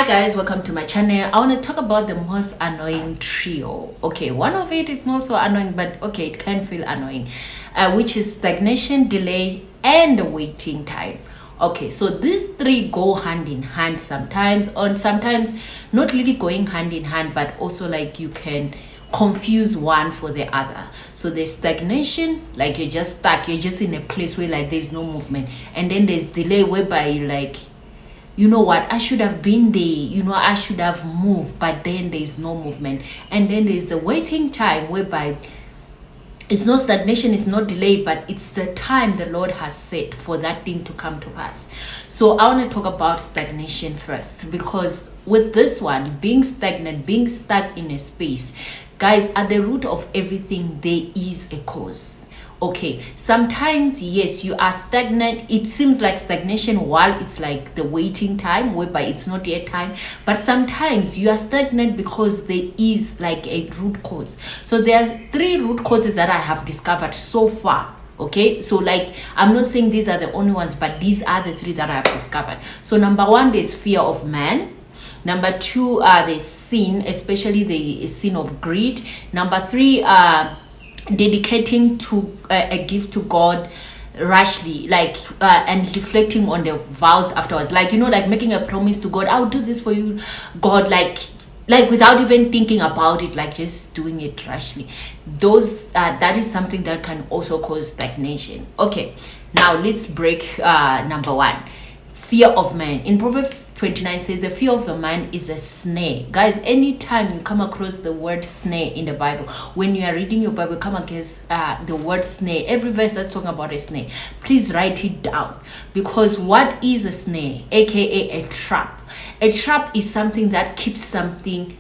Hi guys, welcome to my channel. I want to talk about the most annoying trio. Okay, one of it is not so annoying, but okay, it can feel annoying, which is stagnation, delay, and the waiting time. Okay, so these three go hand in hand sometimes, or sometimes not really going hand in hand, but also like you can confuse one for the other. So there's stagnation, like you're just stuck, you're just in a place where like there's no movement, and then there's delay whereby you like, you know what, I should have been there, you know, I should have moved, but then there's no movement. And then there's the waiting time whereby it's not stagnation, it's not delay, but it's the time the Lord has set for that thing to come to pass. So I want to talk about stagnation first, because with this one, being stagnant, being stuck in a space, guys, at the root of everything there is a cause. Okay, sometimes yes, you are stagnant. It seems like stagnation while it's like the waiting time whereby it's not yet time, but sometimes you are stagnant because there is like a root cause. So there are three root causes that I have discovered so far. Okay, so like I'm not saying these are the only ones, but these are the three that I have discovered. So number one, there's fear of man. Number two, there's sin, especially the sin of greed. Number three, dedicating to a gift to God rashly, like and reflecting on the vows afterwards, like, you know, like making a promise to God, I'll do this for you, God, like without even thinking about it, like just doing it rashly. Those that is something that can also cause stagnation. Okay, now let's break number one, fear of man. In Proverbs 29 says the fear of a man is a snare. Guys, anytime you come across the word snare in the Bible, when you are reading your Bible, come against the word snare, every verse that's talking about a snare, please write it down. Because what is a snare? AKA a trap. A trap is something that keeps something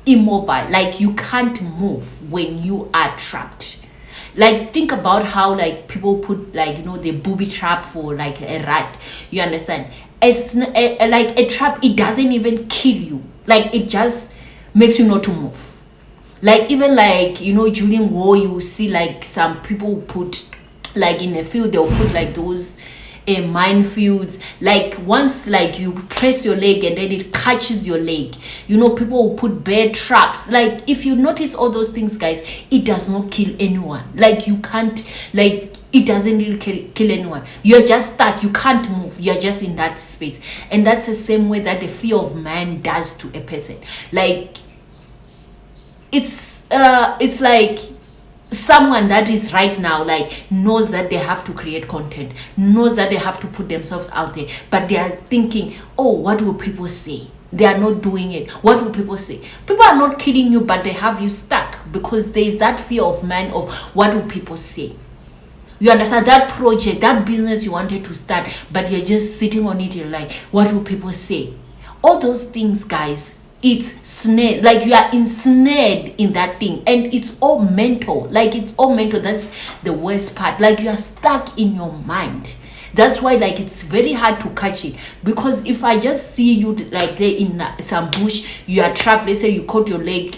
immobile, like you can't move when you are trapped. Like, think about how like people put, like, you know, the booby trap for like a rat, you understand? Like a trap, it doesn't even kill you, like it just makes you not to move. Like, even like, you know, during war you see like some people put, like in a field they'll put like those minefields, like once like you press your leg and then it catches your leg, you know, people will put bear traps. Like, if you notice all those things, guys, it does not kill anyone. Like, you can't, like, it doesn't really kill anyone. You're just stuck, you can't move, you're just in that space. And that's the same way that the fear of man does to a person. Like, it's like someone that is right now like knows that they have to create content, knows that they have to put themselves out there, but they are thinking, oh, what will people say? They are not doing it. What will people say? People are not killing you, but they have you stuck because there is that fear of man of what will people say. You understand? That project, that business you wanted to start, but you're just sitting on it, you're like, what will people say? All those things, guys, it's snared, like you are ensnared in that thing, and it's all mental. Like, it's all mental. That's the worst part. Like, you are stuck in your mind. That's why like it's very hard to catch it, because if I just see you like there in some bush, you are trapped, let's say you caught your leg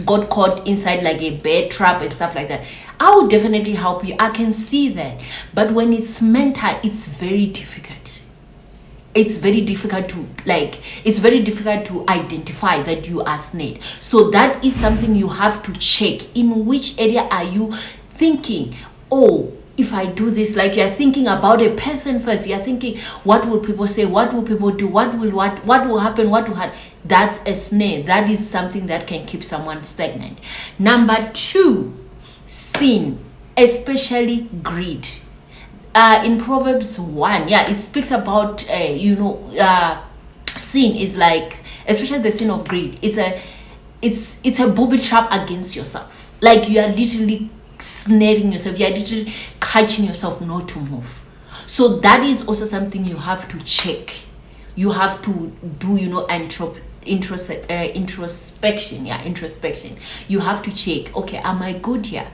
got caught inside like a bear trap and stuff like that, I would definitely help you. I can see that. But when it's mental, it's very difficult. It's very difficult to identify that you are snared. So that is something you have to check. In which area are you thinking, oh, if I do this, like you're thinking about a person first. You're thinking, what will people say? What will people do? What will happen? What will happen? That's a snare. That is something that can keep someone stagnant. Number two, sin, especially greed. In Proverbs 1, it speaks about sin is like, especially the sin of greed, it's a booby trap against yourself. Like, you are literally snaring yourself, you are literally catching yourself not to move. So that is also something you have to check. You have to do, you know, introspection. You have to check, okay, am I good here?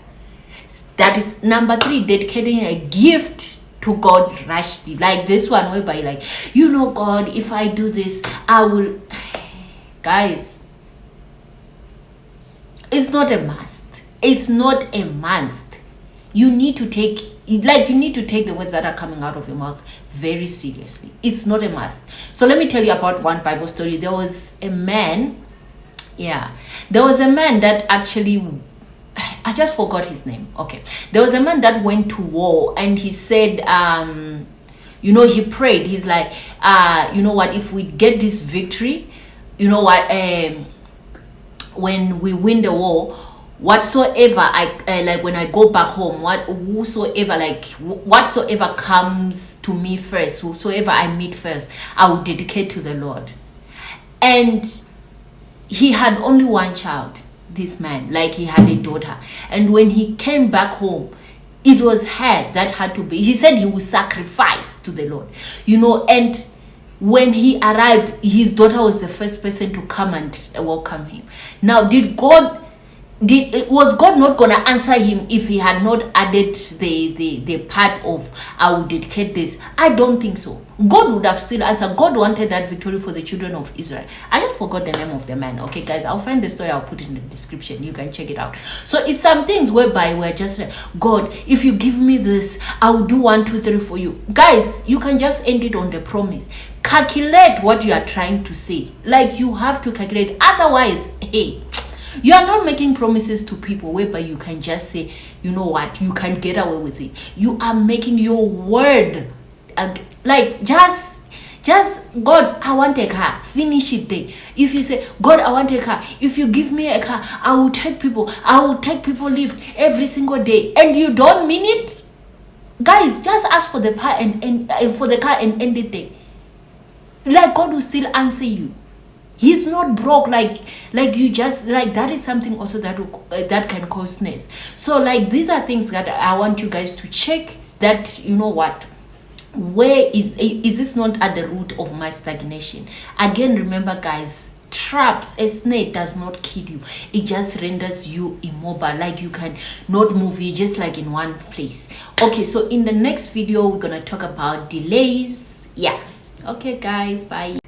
That is number three, dedicating a gift to God rashly. Like this one whereby, like, you know, God, if I do this, I will. Guys, it's not a must. It's not a must. You need to take Like, you need to take the words that are coming out of your mouth very seriously. It's not a must. So let me tell you about one Bible story. There was a man that actually, I just forgot his name. Okay, there was a man that went to war, and he said, he prayed. He's like, you know what, if we get this victory, you know what, when we win the war, whatsoever I like, when I go back home, whatsoever comes to me first, whosoever I meet first, I will dedicate to the Lord. And he had only one child, this man, like he had a daughter. And when he came back home, it was her that had to be, he said he would sacrifice to the Lord, and when he arrived, his daughter was the first person to come and welcome him. Now, was God not gonna answer him if he had not added the part of, I will dedicate this? I don't think so. God would have still answered. God wanted that victory for the children of Israel. I just forgot the name of the man. Okay, guys, I'll find the story, I'll put it in the description. You can check it out. So it's some things whereby we're just like, God, if you give me this, I will do 1, 2, 3 for you. Guys, you can just end it on the promise. Calculate what you are trying to say. Like, you have to calculate. Otherwise, hey, you are not making promises to people whereby you can just say, you know what, you can get away with it. You are making your word, like, just God, I want a car, finish it there. If you say, God, I want a car, if you give me a car, I will take people live every single day, and you don't mean it, guys, just ask for the car and for the car and end it there. Like, God will still answer you. He's not broke, like you just, like, that is something also that can cause snares. So, like, these are things that I want you guys to check, that, you know what, where is this not at the root of my stagnation? Again, remember, guys, traps, a snake does not kill you, it just renders you immobile, like you can not move, you just like in one place. Okay, so in the next video we're gonna talk about delays. Okay, guys, bye.